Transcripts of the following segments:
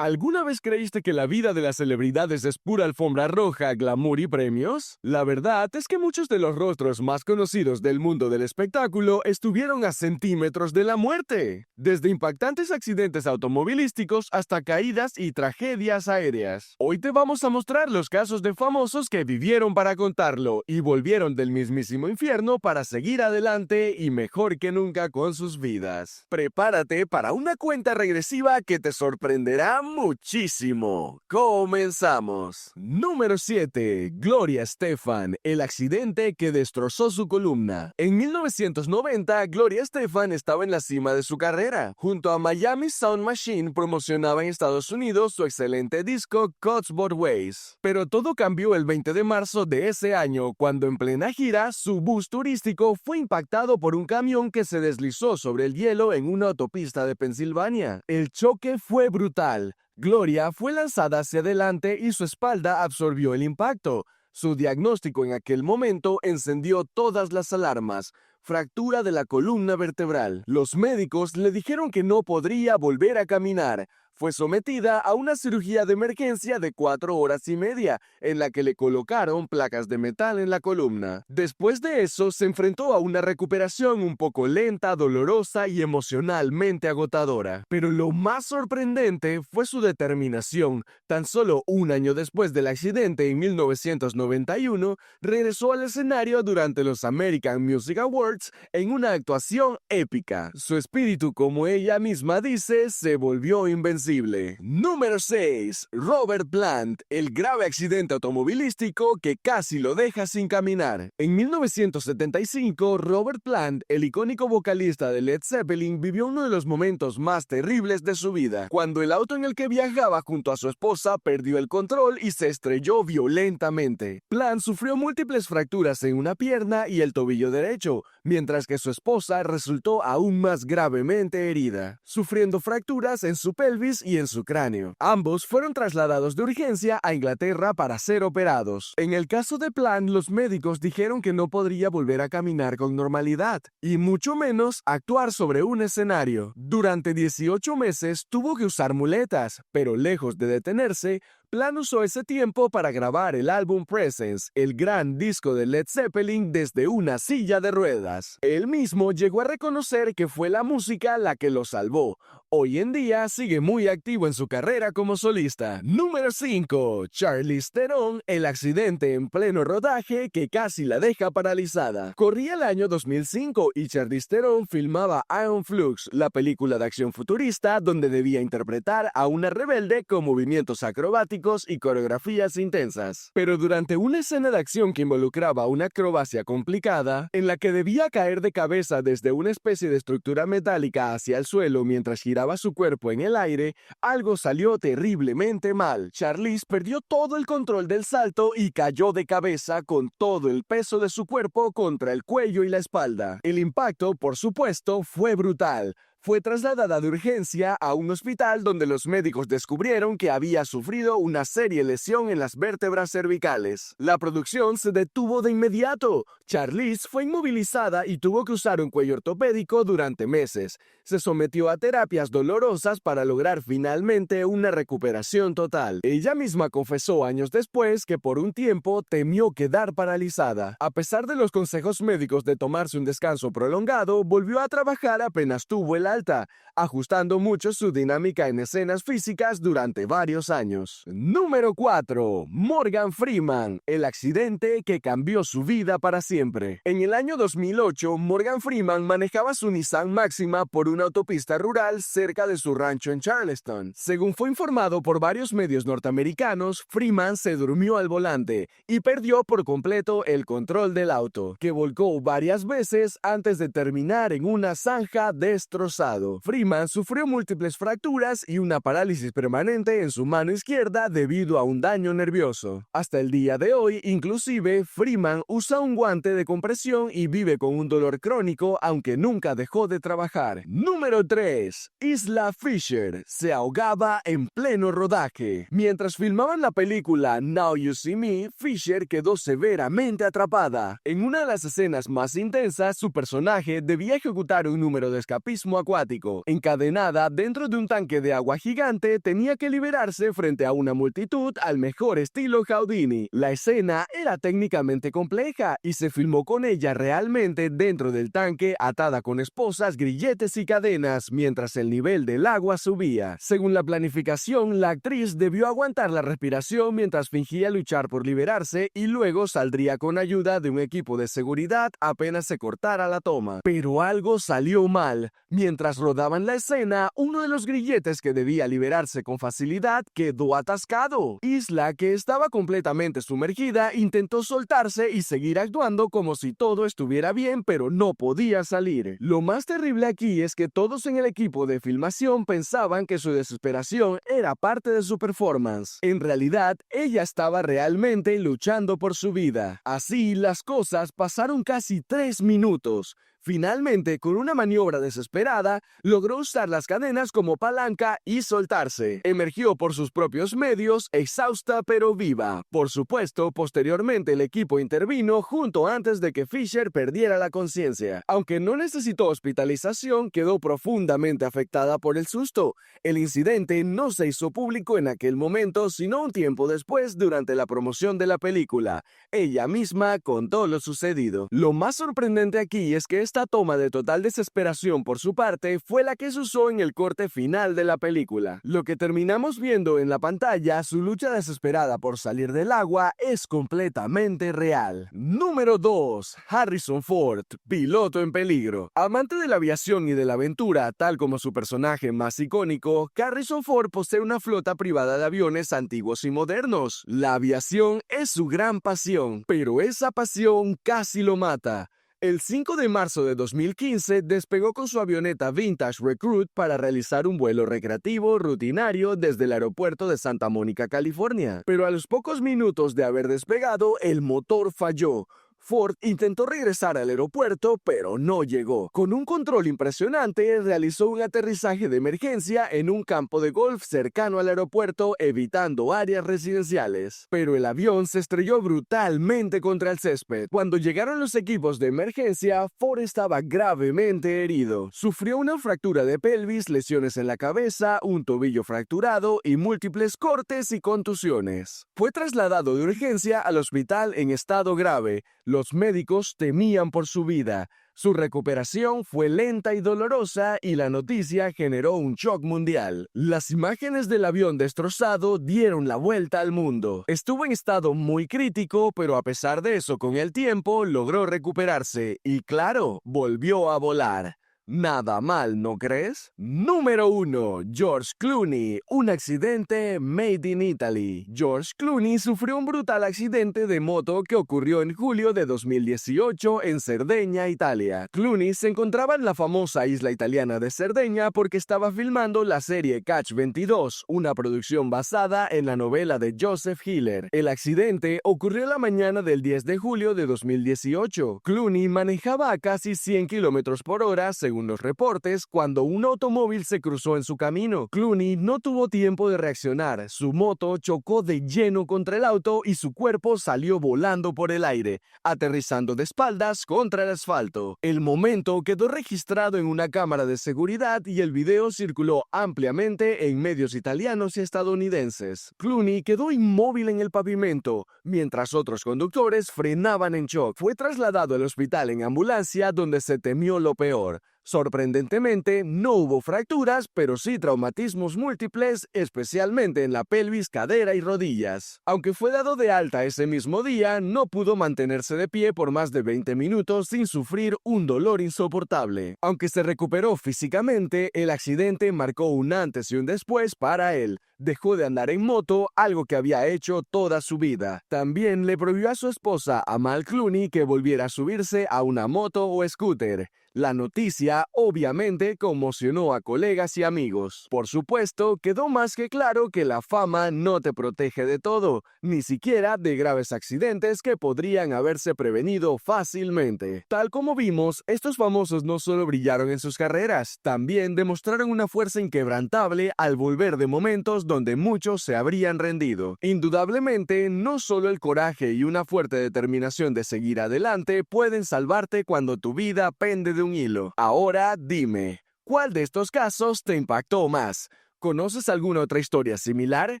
¿Alguna vez creíste que la vida de las celebridades es pura alfombra roja, glamour y premios? La verdad es que muchos de los rostros más conocidos del mundo del espectáculo estuvieron a centímetros de la muerte, desde impactantes accidentes automovilísticos hasta caídas y tragedias aéreas. Hoy te vamos a mostrar los casos de famosos que vivieron para contarlo y volvieron del mismísimo infierno para seguir adelante y mejor que nunca con sus vidas. Prepárate para una cuenta regresiva que te sorprenderá muchísimo. Comenzamos. Número 7. Gloria Estefan, el accidente que destrozó su columna. En 1990, Gloria Estefan estaba en la cima de su carrera. Junto a Miami Sound Machine promocionaba en Estados Unidos su excelente disco Cuts Both Ways. Pero todo cambió el 20 de marzo de ese año, cuando en plena gira, su bus turístico fue impactado por un camión que se deslizó sobre el hielo en una autopista de Pensilvania. El choque fue brutal. Gloria fue lanzada hacia adelante y su espalda absorbió el impacto. Su diagnóstico en aquel momento encendió todas las alarmas. Fractura de la columna vertebral. Los médicos le dijeron que no podría volver a caminar. Fue sometida a una cirugía de emergencia de 4 horas y media, en la que le colocaron placas de metal en la columna. Después de eso, se enfrentó a una recuperación un poco lenta, dolorosa y emocionalmente agotadora. Pero lo más sorprendente fue su determinación. Tan solo un año después del accidente, en 1991, regresó al escenario durante los American Music Awards en una actuación épica. Su espíritu, como ella misma dice, se volvió invencible. Número 6. Robert Plant, el grave accidente automovilístico que casi lo deja sin caminar. En 1975, Robert Plant, el icónico vocalista de Led Zeppelin, vivió uno de los momentos más terribles de su vida, cuando el auto en el que viajaba junto a su esposa perdió el control y se estrelló violentamente. Plant sufrió múltiples fracturas en una pierna y el tobillo derecho, mientras que su esposa resultó aún más gravemente herida, sufriendo fracturas en su pelvis y en su cráneo. Ambos fueron trasladados de urgencia a Inglaterra para ser operados. En el caso de Plant, los médicos dijeron que no podría volver a caminar con normalidad, y mucho menos actuar sobre un escenario. Durante 18 meses tuvo que usar muletas, pero lejos de detenerse, Plant usó ese tiempo para grabar el álbum Presence, el gran disco de Led Zeppelin, desde una silla de ruedas. Él mismo llegó a reconocer que fue la música la que lo salvó. Hoy en día sigue muy activo en su carrera como solista. Número 5. Charlize Theron, el accidente en pleno rodaje que casi la deja paralizada. Corría el año 2005 y Charlize Theron filmaba Iron Flux, la película de acción futurista donde debía interpretar a una rebelde con movimientos acrobáticos y coreografías intensas. Pero durante una escena de acción que involucraba una acrobacia complicada, en la que debía caer de cabeza desde una especie de estructura metálica hacia el suelo mientras giraba su cuerpo en el aire, algo salió terriblemente mal. Charlize perdió todo el control del salto y cayó de cabeza con todo el peso de su cuerpo contra el cuello y la espalda. El impacto, por supuesto, fue brutal. Fue trasladada de urgencia a un hospital donde los médicos descubrieron que había sufrido una seria lesión en las vértebras cervicales. La producción se detuvo de inmediato. Charlize fue inmovilizada y tuvo que usar un cuello ortopédico durante meses. Se sometió a terapias dolorosas para lograr finalmente una recuperación total. Ella misma confesó años después que por un tiempo temió quedar paralizada. A pesar de los consejos médicos de tomarse un descanso prolongado, volvió a trabajar apenas tuvo el alta, ajustando mucho su dinámica en escenas físicas durante varios años. Número 4. Morgan Freeman, el accidente que cambió su vida para siempre. En el año 2008, Morgan Freeman manejaba su Nissan Máxima por una autopista rural cerca de su rancho en Charleston. Según fue informado por varios medios norteamericanos, Freeman se durmió al volante y perdió por completo el control del auto, que volcó varias veces antes de terminar en una zanja destrozada. Freeman sufrió múltiples fracturas y una parálisis permanente en su mano izquierda debido a un daño nervioso. Hasta el día de hoy, inclusive, Freeman usa un guante de compresión y vive con un dolor crónico, aunque nunca dejó de trabajar. Número 3. Isla Fisher se ahogaba en pleno rodaje. Mientras filmaban la película Now You See Me, Fisher quedó severamente atrapada. En una de las escenas más intensas, su personaje debía ejecutar un número de escapismo acuático acuático. Encadenada dentro de un tanque de agua gigante, tenía que liberarse frente a una multitud al mejor estilo Houdini. La escena era técnicamente compleja y se filmó con ella realmente dentro del tanque, atada con esposas, grilletes y cadenas, mientras el nivel del agua subía. Según la planificación, la actriz debió aguantar la respiración mientras fingía luchar por liberarse y luego saldría con ayuda de un equipo de seguridad apenas se cortara la toma. Pero algo salió mal. Mientras rodaban la escena, uno de los grilletes que debía liberarse con facilidad quedó atascado. Isla, que estaba completamente sumergida, intentó soltarse y seguir actuando como si todo estuviera bien, pero no podía salir. Lo más terrible aquí es que todos en el equipo de filmación pensaban que su desesperación era parte de su performance. En realidad, ella estaba realmente luchando por su vida. Así, las cosas pasaron casi 3 minutos. Finalmente, con una maniobra desesperada, logró usar las cadenas como palanca y soltarse. Emergió por sus propios medios, exhausta pero viva. Por supuesto, posteriormente el equipo intervino justo antes de que Fisher perdiera la conciencia. Aunque no necesitó hospitalización, quedó profundamente afectada por el susto. El incidente no se hizo público en aquel momento, sino un tiempo después durante la promoción de la película. Ella misma contó lo sucedido. Lo más sorprendente aquí es que esta toma de total desesperación por su parte fue la que se usó en el corte final de la película. Lo que terminamos viendo en la pantalla, su lucha desesperada por salir del agua, es completamente real. Número 2. Harrison Ford, piloto en peligro. Amante de la aviación y de la aventura, tal como su personaje más icónico, Harrison Ford posee una flota privada de aviones antiguos y modernos. La aviación es su gran pasión, pero esa pasión casi lo mata. El 5 de marzo de 2015 despegó con su avioneta Vintage Recruit para realizar un vuelo recreativo rutinario desde el aeropuerto de Santa Mónica, California. Pero a los pocos minutos de haber despegado, el motor falló. Ford intentó regresar al aeropuerto, pero no llegó. Con un control impresionante, realizó un aterrizaje de emergencia en un campo de golf cercano al aeropuerto, evitando áreas residenciales. Pero el avión se estrelló brutalmente contra el césped. Cuando llegaron los equipos de emergencia, Ford estaba gravemente herido. Sufrió una fractura de pelvis, lesiones en la cabeza, un tobillo fracturado y múltiples cortes y contusiones. Fue trasladado de urgencia al hospital en estado grave. Los médicos temían por su vida. Su recuperación fue lenta y dolorosa y la noticia generó un shock mundial. Las imágenes del avión destrozado dieron la vuelta al mundo. Estuvo en estado muy crítico, pero a pesar de eso, con el tiempo logró recuperarse y, claro, volvió a volar. Nada mal, ¿no crees? Número 1. George Clooney. Un accidente made in Italy. George Clooney sufrió un brutal accidente de moto que ocurrió en julio de 2018 en Cerdeña, Italia. Clooney se encontraba en la famosa isla italiana de Cerdeña porque estaba filmando la serie Catch 22, una producción basada en la novela de Joseph Hiller. El accidente ocurrió la mañana del 10 de julio de 2018. Clooney manejaba a casi 100 km por hora, según los reportes, cuando un automóvil se cruzó en su camino. Clooney no tuvo tiempo de reaccionar. Su moto chocó de lleno contra el auto y su cuerpo salió volando por el aire, aterrizando de espaldas contra el asfalto. El momento quedó registrado en una cámara de seguridad y el video circuló ampliamente en medios italianos y estadounidenses. Clooney quedó inmóvil en el pavimento, mientras otros conductores frenaban en shock. Fue trasladado al hospital en ambulancia, donde se temió lo peor. Sorprendentemente, no hubo fracturas, pero sí traumatismos múltiples, especialmente en la pelvis, cadera y rodillas. Aunque fue dado de alta ese mismo día, no pudo mantenerse de pie por más de 20 minutos sin sufrir un dolor insoportable. Aunque se recuperó físicamente, el accidente marcó un antes y un después para él. Dejó de andar en moto, algo que había hecho toda su vida. También le prohibió a su esposa, Amal Clooney, que volviera a subirse a una moto o scooter. La noticia obviamente conmocionó a colegas y amigos. Por supuesto, quedó más que claro que la fama no te protege de todo, ni siquiera de graves accidentes que podrían haberse prevenido fácilmente. Tal como vimos, estos famosos no solo brillaron en sus carreras, también demostraron una fuerza inquebrantable al volver de momentos donde muchos se habrían rendido. Indudablemente, no solo el coraje y una fuerte determinación de seguir adelante pueden salvarte cuando tu vida pende de un hilo. Ahora dime, ¿Cuál de estos casos te impactó más? ¿Conoces alguna otra historia similar?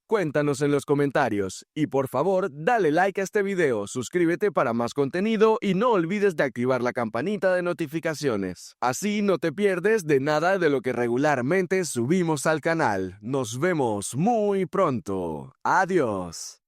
Cuéntanos en los comentarios. Y por favor, dale like a este video, suscríbete para más contenido y no olvides de activar la campanita de notificaciones. Así no te pierdes de nada de lo que regularmente subimos al canal. Nos vemos muy pronto. Adiós.